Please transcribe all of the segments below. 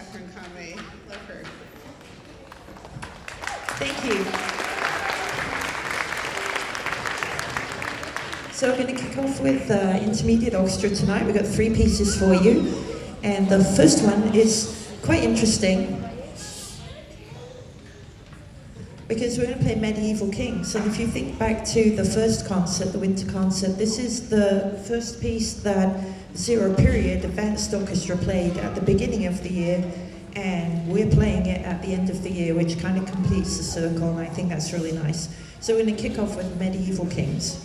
Katherine Conway. Love her. Thank you. So we're going to kick off with intermediate orchestra tonight. We've got 3 pieces for you. And the first one is quite interesting because we're going to play Medieval Kings. And if you think back to the first concert, the winter concert, this is the first piece that Zero Period Advanced Orchestra played at the beginning of the year, and we're playing it at the end of the year, which kind of completes the circle, and I think that's really nice. So we're going to kick off with Medieval Kings.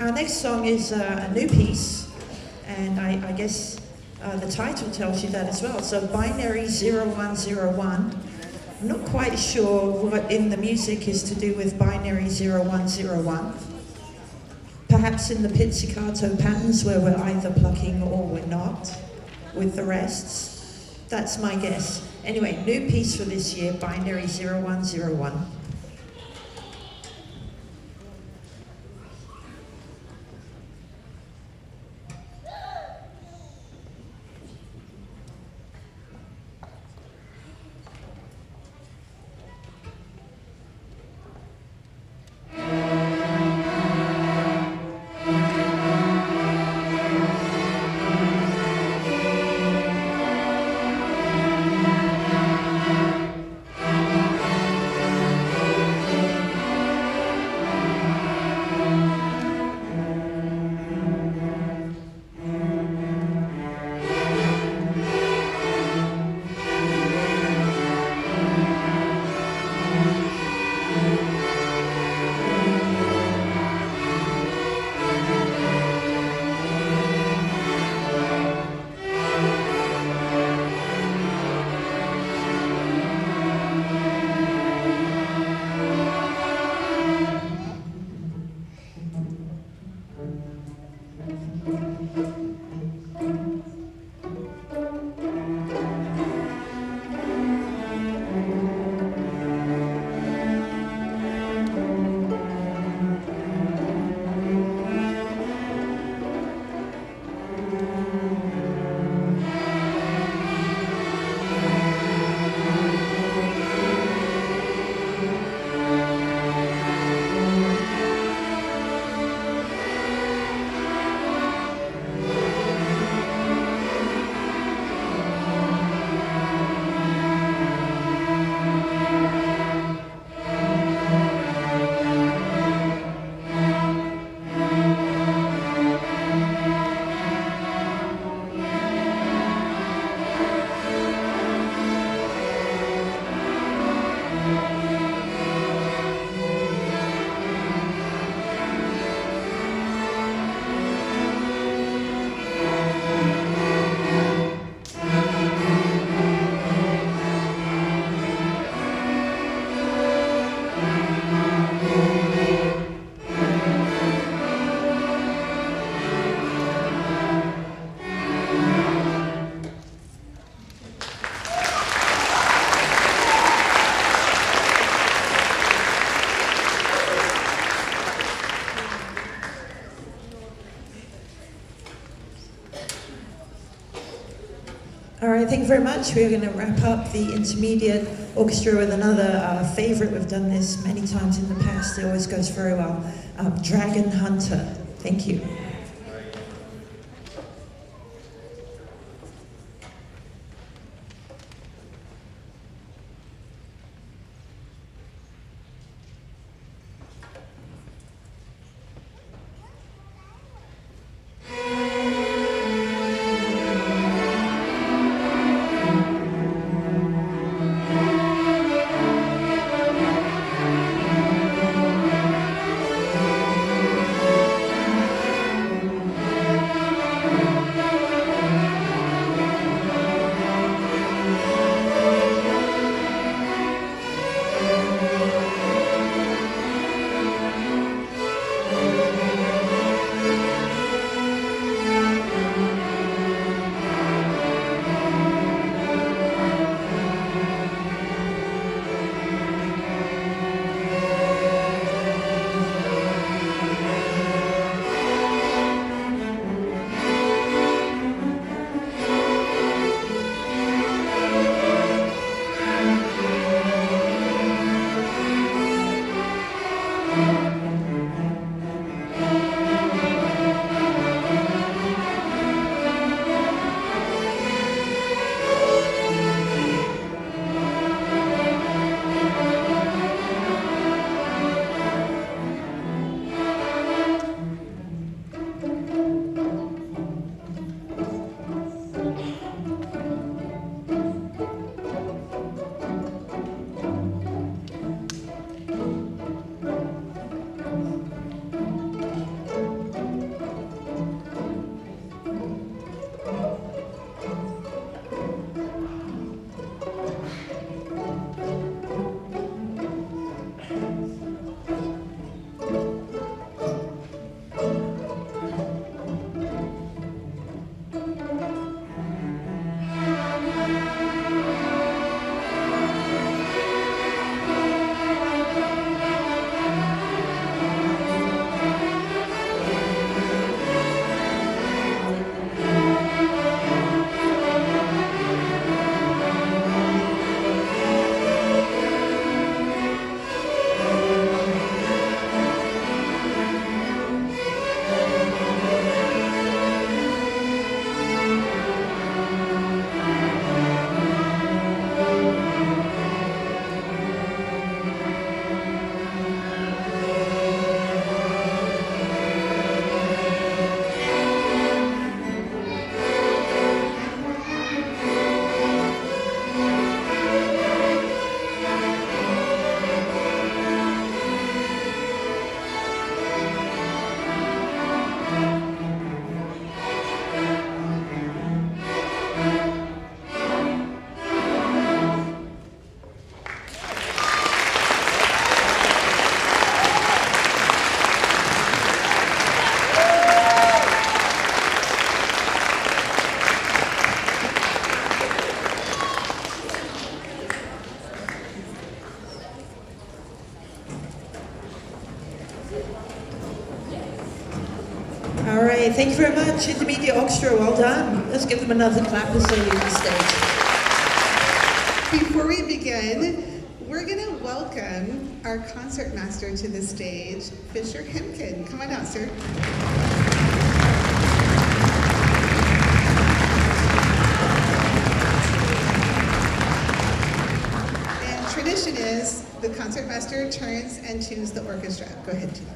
Our next song is a new piece, and I guess the title tells you that as well. So Binary 0101. I'm not quite sure what in the music is to do with Binary 0101. Perhaps in the pizzicato patterns where we're either plucking or we're not with the rests. That's my guess. Anyway, new piece for this year, Binary 0101. All right, thank you very much. We're going to wrap up the intermediate orchestra with another favorite. We've done this many times in the past. It always goes very well. Dragonhunter. Thank you. All right, thank you very much, Intermediate Orchestra, well done. Let's give them another clap as they leave the stage. Before we begin, we're going to welcome our concertmaster to the stage, Fisher Hemkin. Come on out, sir. And tradition is the concertmaster turns and tunes the orchestra. Go ahead, tune.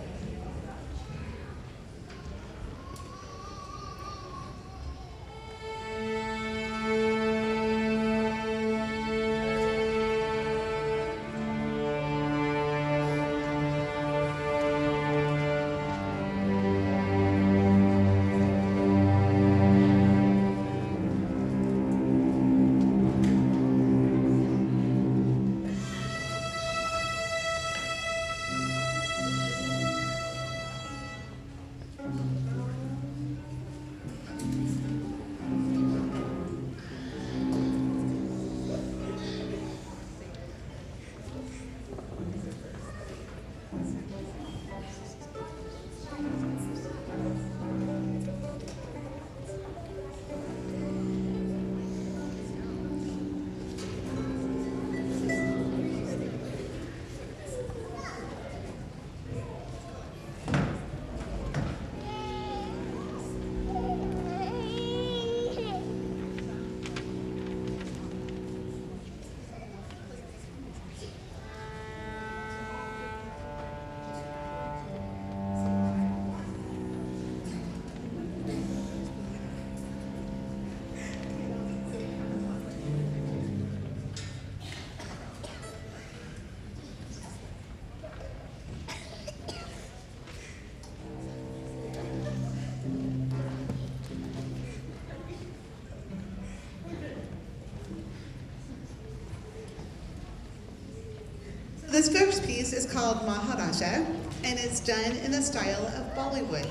This first piece is called Maharaja, and it's done in the style of Bollywood.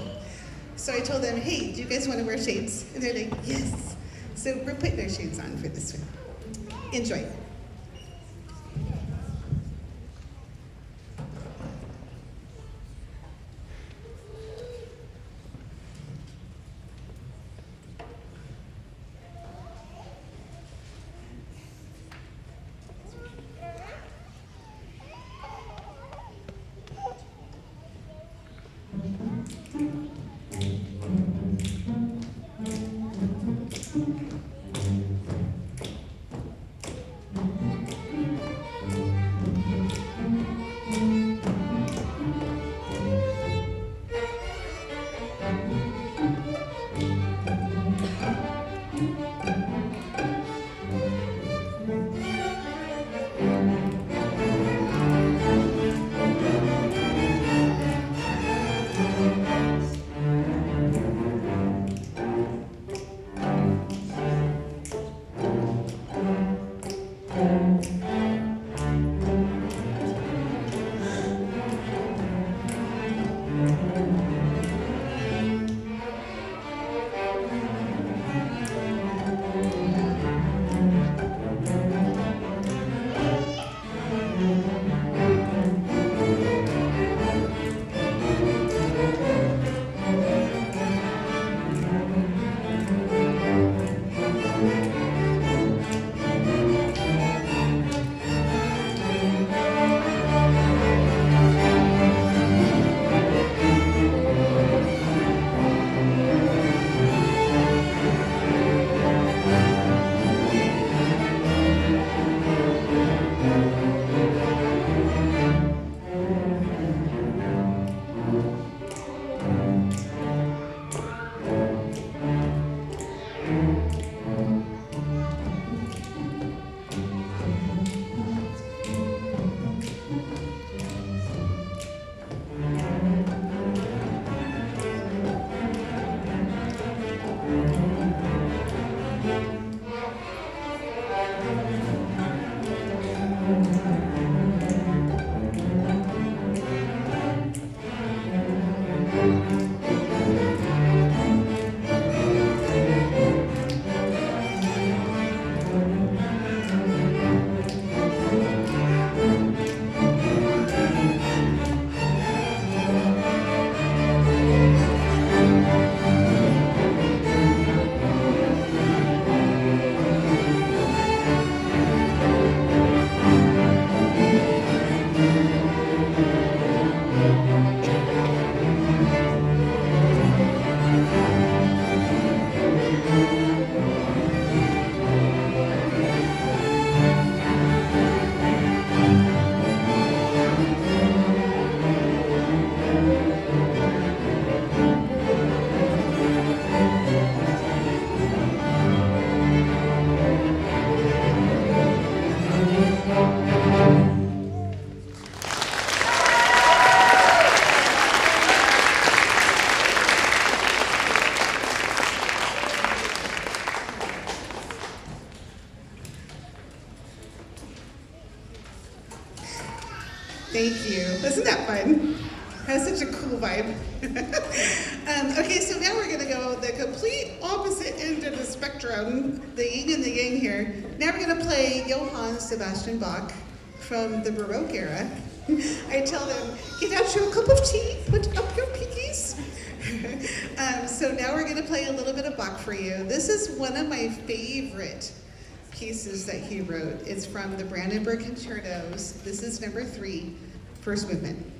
So I told them, hey, do you guys want to wear shades? And they're like, yes. So we're putting our shades on for this one. Enjoy. Thank you. Isn't that fun? Has such a cool vibe. Okay, so now we're going to go the complete opposite end of the spectrum, the yin and the yang here. Now we're going to play Johann Sebastian Bach from the Baroque era. I tell them, get out your cup of tea, put up your pinkies. So now we're going to play a little bit of Bach for you. This is one of my favorite pieces that he wrote. It's from the Brandenburg Concertos. This is number 3, first movement.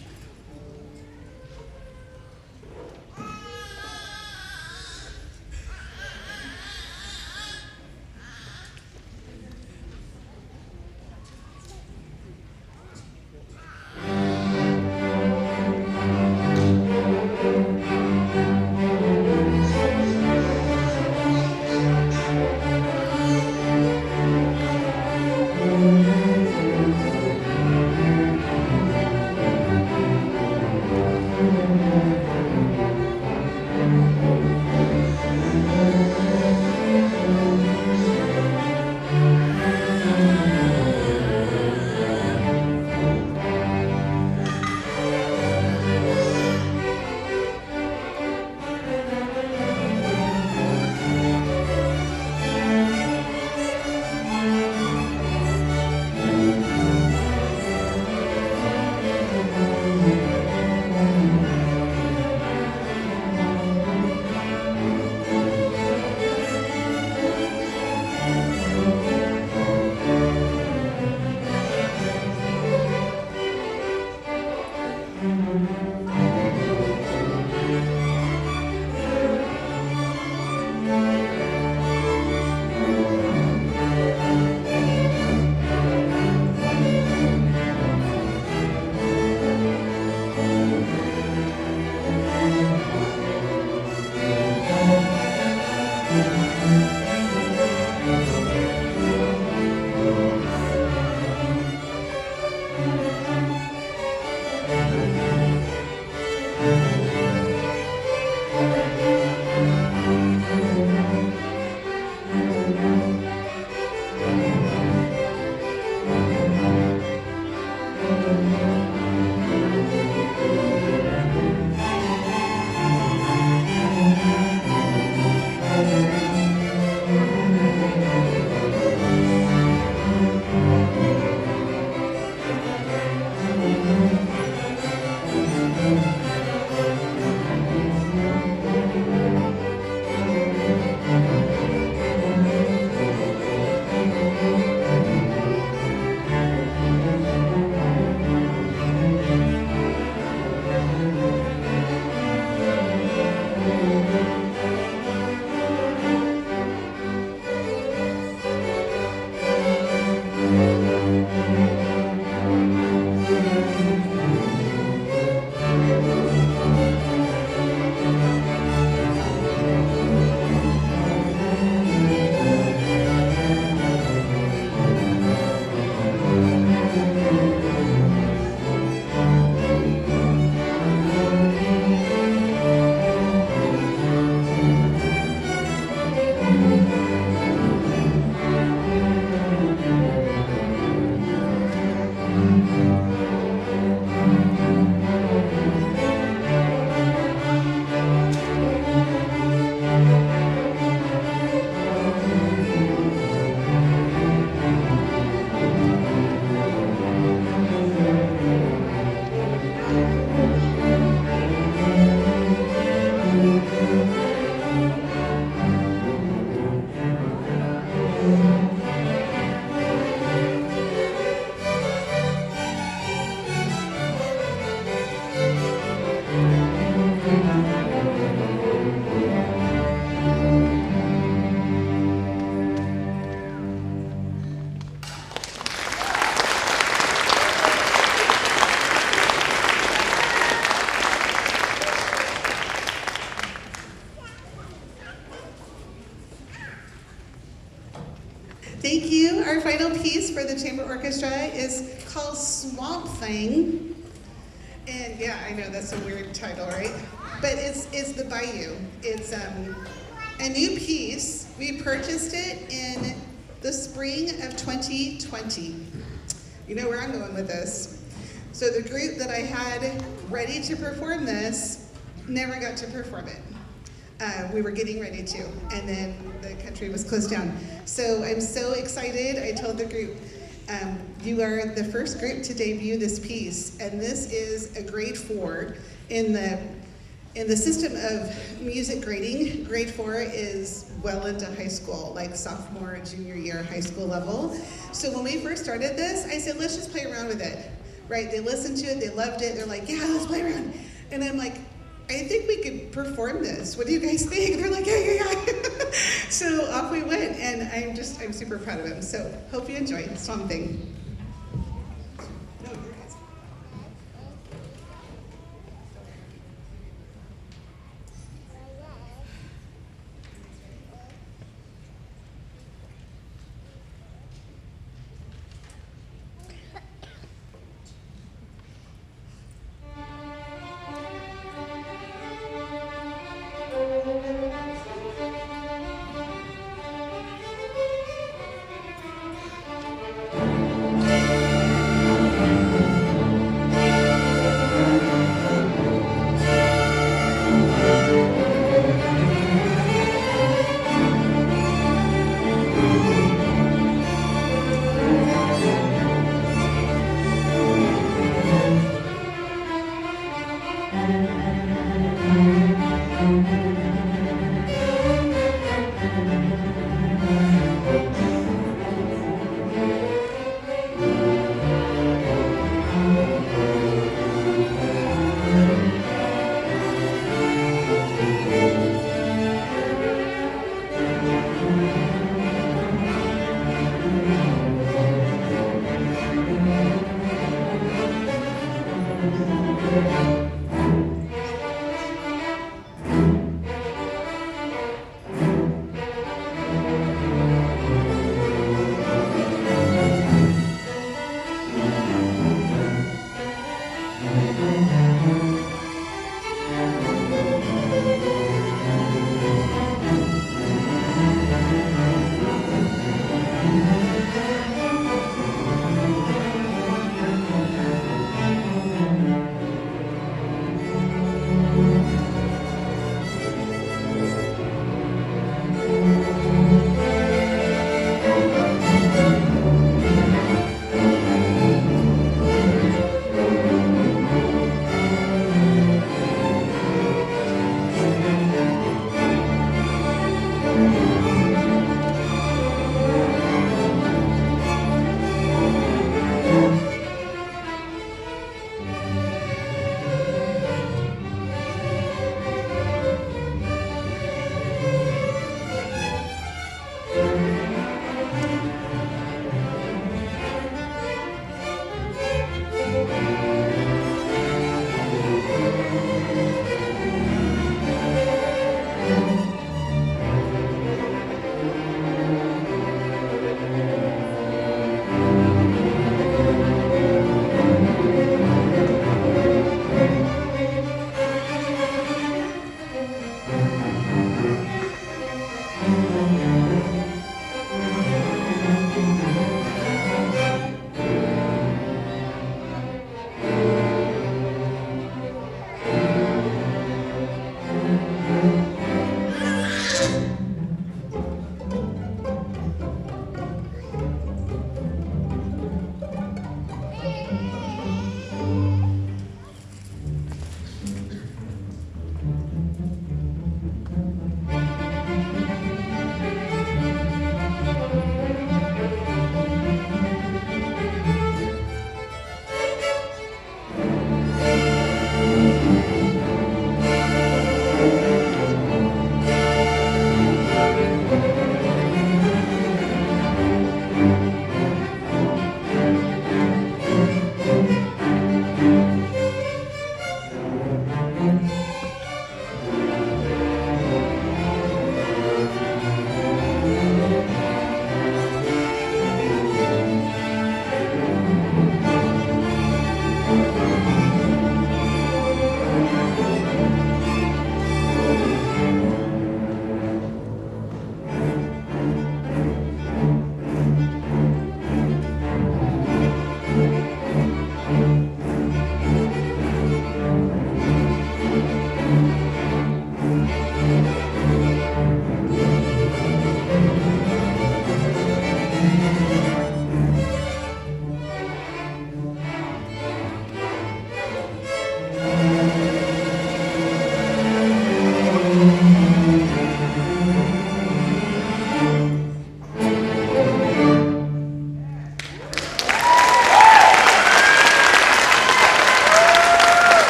Thank you. Our final piece for the chamber orchestra is called Swamp Thang. And yeah, I know that's a weird title, right? But it's the Bayou. It's a new piece. We purchased it in the spring of 2020. You know where I'm going with this. So the group that I had ready to perform this never got to perform it. We were getting ready to, and then the country was closed down. So I'm so excited. I told the group, you are the first group to debut this piece, and this is a grade 4 in the system of music grading. Grade 4 is well into high school, like sophomore, junior year, high school level. So when we first started this, I said, let's just play around with it, right? They listened to it, they loved it, they're like, yeah, let's play around. And I'm like, I think we could perform this. What do you guys think? They're like, yeah. So off we went, and I'm super proud of them. So hope you enjoy Swamp Thang.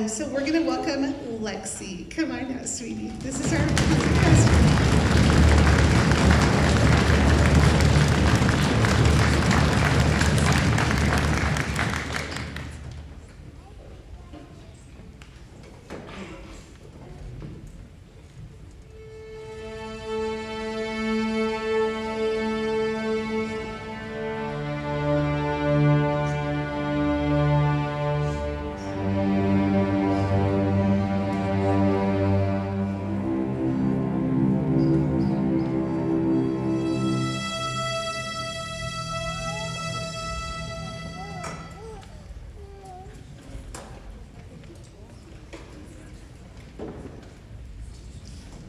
So we're going to welcome Lexi. Come on now, sweetie. This is our class.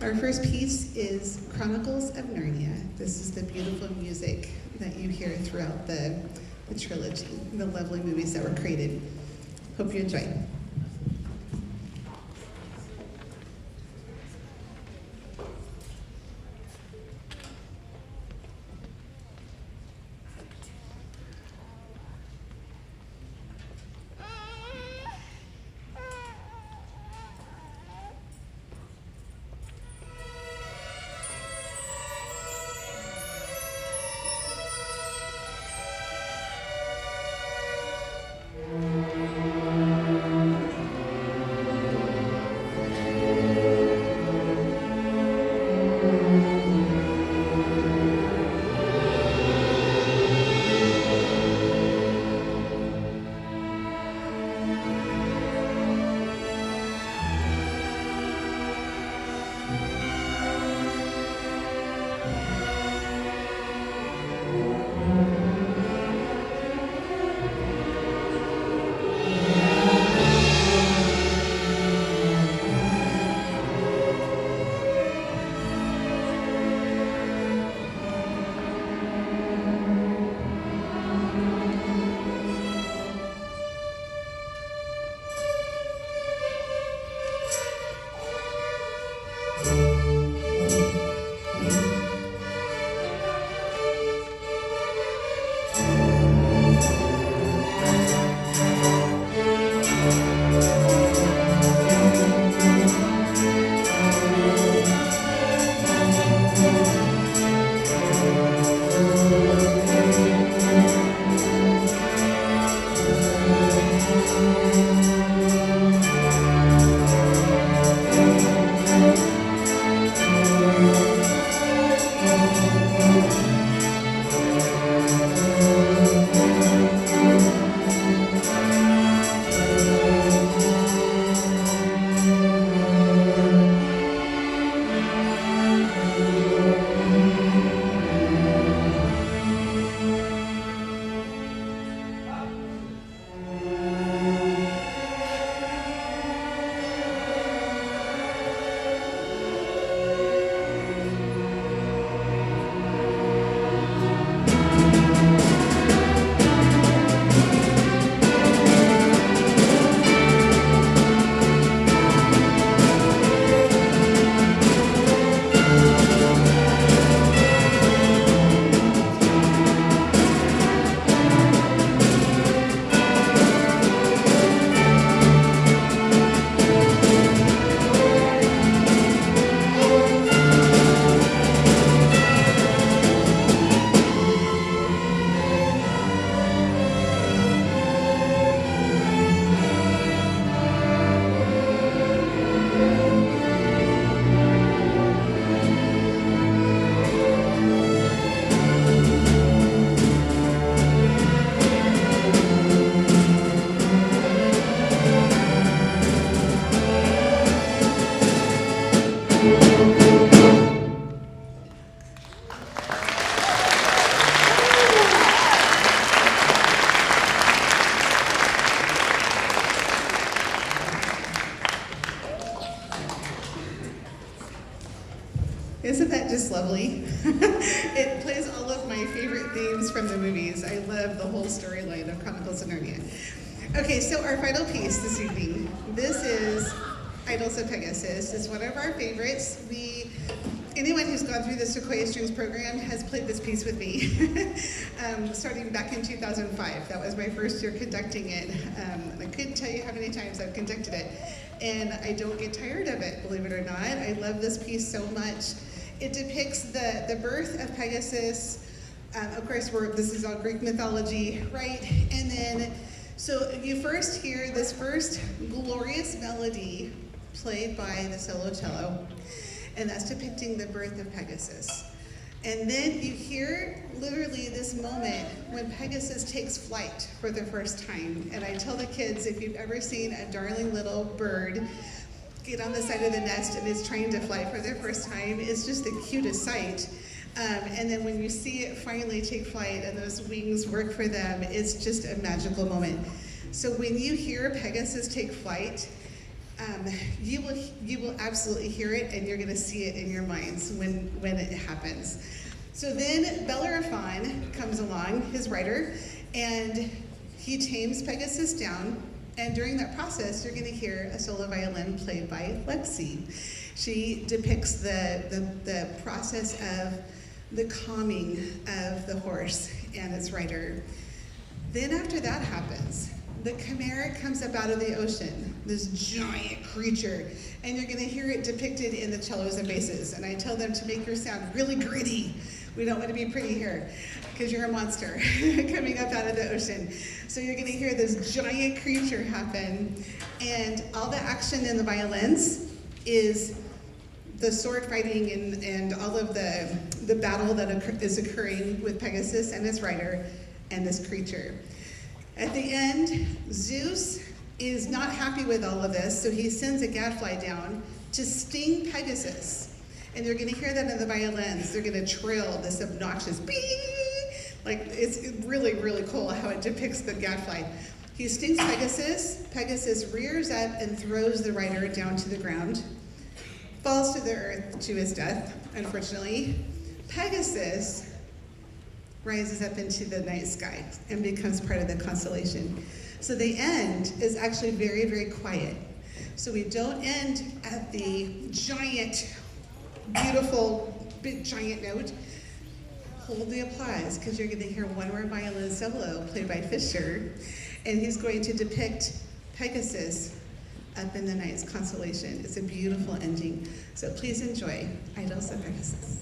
Our first piece is Chronicles of Narnia. This is the beautiful music that you hear throughout the trilogy, the lovely movies that were created. Hope you enjoy. lovely. It plays all of my favorite themes from the movies. I love the whole storyline of Chronicles of Narnia. Okay, so our final piece this evening. This is Idylls of Pegasus. It's one of our favorites. Anyone who's gone through the Sequoia Strings program has played this piece with me, starting back in 2005. That was my first year conducting it. I couldn't tell you how many times I've conducted it, and I don't get tired of it, believe it or not. I love this piece so much. It depicts the birth of Pegasus. Of course, this is all Greek mythology, right? And then, so you first hear this first glorious melody played by the solo cello, and that's depicting the birth of Pegasus. And then you hear literally this moment when Pegasus takes flight for the first time. And I tell the kids, if you've ever seen a darling little bird get on the side of the nest and is trying to fly for their first time, it's just the cutest sight. And then when you see it finally take flight and those wings work for them, it's just a magical moment. So when you hear Pegasus take flight, you will absolutely hear it, and you're going to see it in your minds when it happens. So then Bellerophon comes along, his rider, and he tames Pegasus down. And during that process, you're going to hear a solo violin played by Lexi. She depicts the process of the calming of the horse and its rider. Then after that happens, the chimera comes up out of the ocean, this giant creature, and you're going to hear it depicted in the cellos and basses. And I tell them to make your sound really gritty. We don't want to be pretty here, because you're a monster coming up out of the ocean. So you're going to hear this giant creature happen, and all the action in the violins is the sword fighting and all of the battle that is occurring with Pegasus and his rider and this creature. At the end, Zeus is not happy with all of this, so he sends a gadfly down to sting Pegasus. And you're going to hear that in the violins. They're going to trill this obnoxious bee. Like, it's really, really cool how it depicts the gadfly. He stings Pegasus. Pegasus rears up and throws the rider down to the ground. Falls to the earth to his death, unfortunately. Pegasus rises up into the night sky and becomes part of the constellation. So the end is actually very, very quiet. So we don't end at the giant, beautiful, big giant note. Hold the applause, because you're going to hear one more violin solo played by Fisher, and he's going to depict Pegasus up in the night's constellation. It's a beautiful ending. So please enjoy Idylls of Pegasus.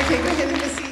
Okay, go ahead and have a seat.